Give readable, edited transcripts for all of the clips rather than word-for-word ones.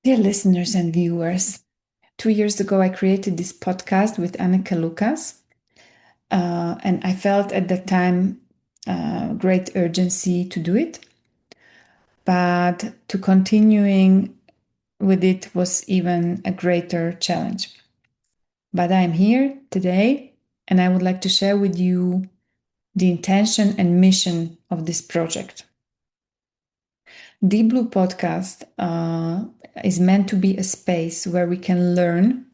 Dear listeners and viewers, 2 years ago I created this podcast with Annika Lucas, and I felt at that time great urgency to do it, but to continuing with it was even a greater challenge. But I am here today, and I would like to share with you the intention and mission of this project. Deep Blue Podcast is meant to be a space where we can learn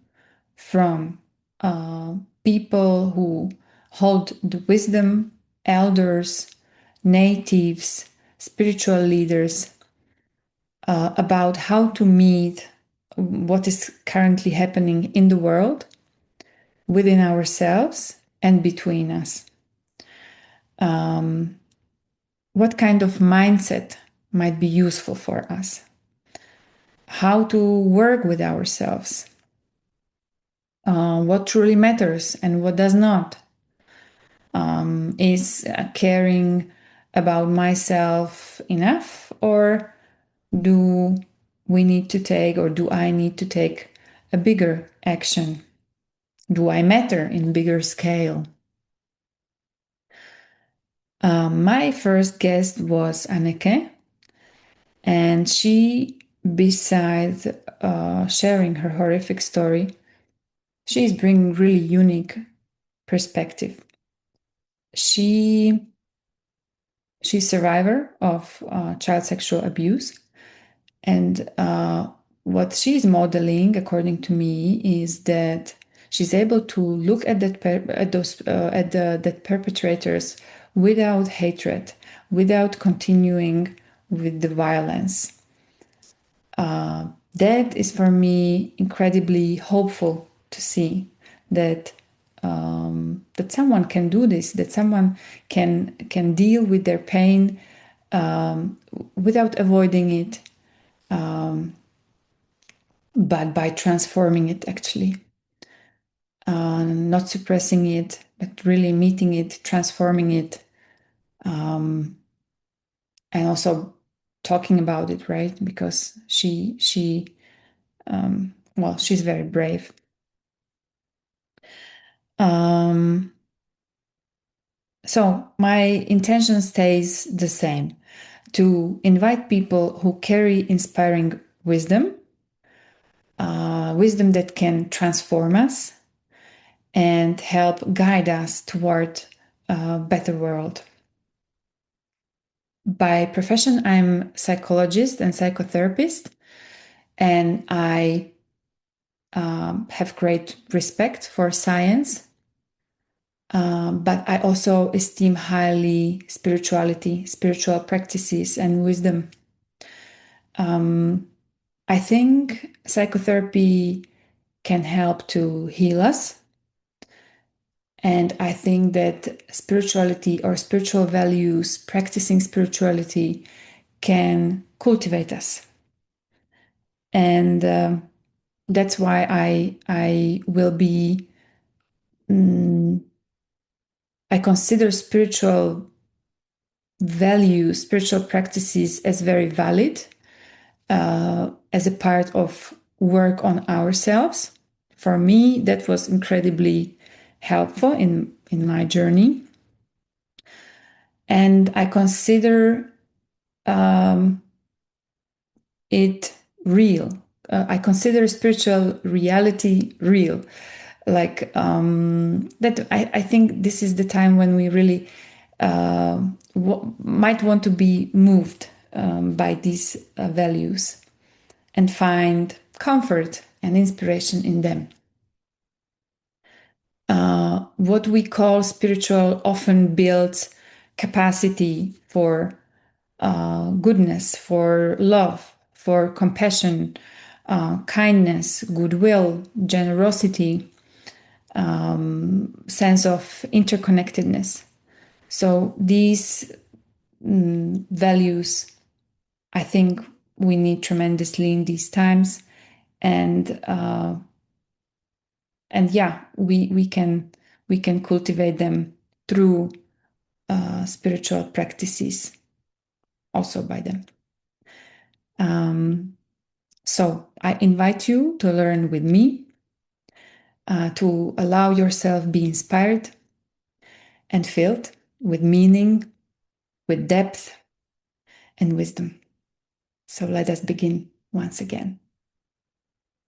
from people who hold the wisdom, elders, natives, spiritual leaders about how to meet what is currently happening in the world, within ourselves, and between us. What kind of mindset might be useful for us? How to work with ourselves? What truly matters and what does not? Is caring about myself enough, or do we need to take, or do I need to take a bigger action? Do I matter in bigger scale? My first guest was Anneke, and she, besides sharing her horrific story, she's bringing really unique perspective. She's a survivor of child sexual abuse, and what she's modeling, according to me, is that she's able to look at that perpetrators without hatred, without continuing with the violence. That is for me incredibly hopeful to see that that someone can do this, that someone can deal with their pain without avoiding it, but by transforming it, actually. Not suppressing it, but really meeting it, transforming it, and also talking about it, right? Because she's very brave. So my intention stays the same: to invite people who carry inspiring wisdom, wisdom that can transform us and help guide us toward a better world. By profession, I'm psychologist and psychotherapist, and I have great respect for science, but I also esteem highly spirituality, spiritual practices, and wisdom. I think psychotherapy can help to heal us. And I think that spirituality or spiritual values, practicing spirituality, can cultivate us. And that's why I will be, I consider spiritual values, spiritual practices as very valid, as a part of work on ourselves. For me, that was incredibly helpful in my journey. And I consider it real. I consider spiritual reality real. Like that, I think this is the time when we really might want to be moved by these values and find comfort and inspiration in them. What we call spiritual often builds capacity for goodness, for love, for compassion, kindness, goodwill, generosity, sense of interconnectedness. So these values, I think we need tremendously in these times, and yeah, we can cultivate them through spiritual practices, also by them. So I invite you to learn with me, to allow yourself be inspired and filled with meaning, with depth and wisdom. So let us begin once again.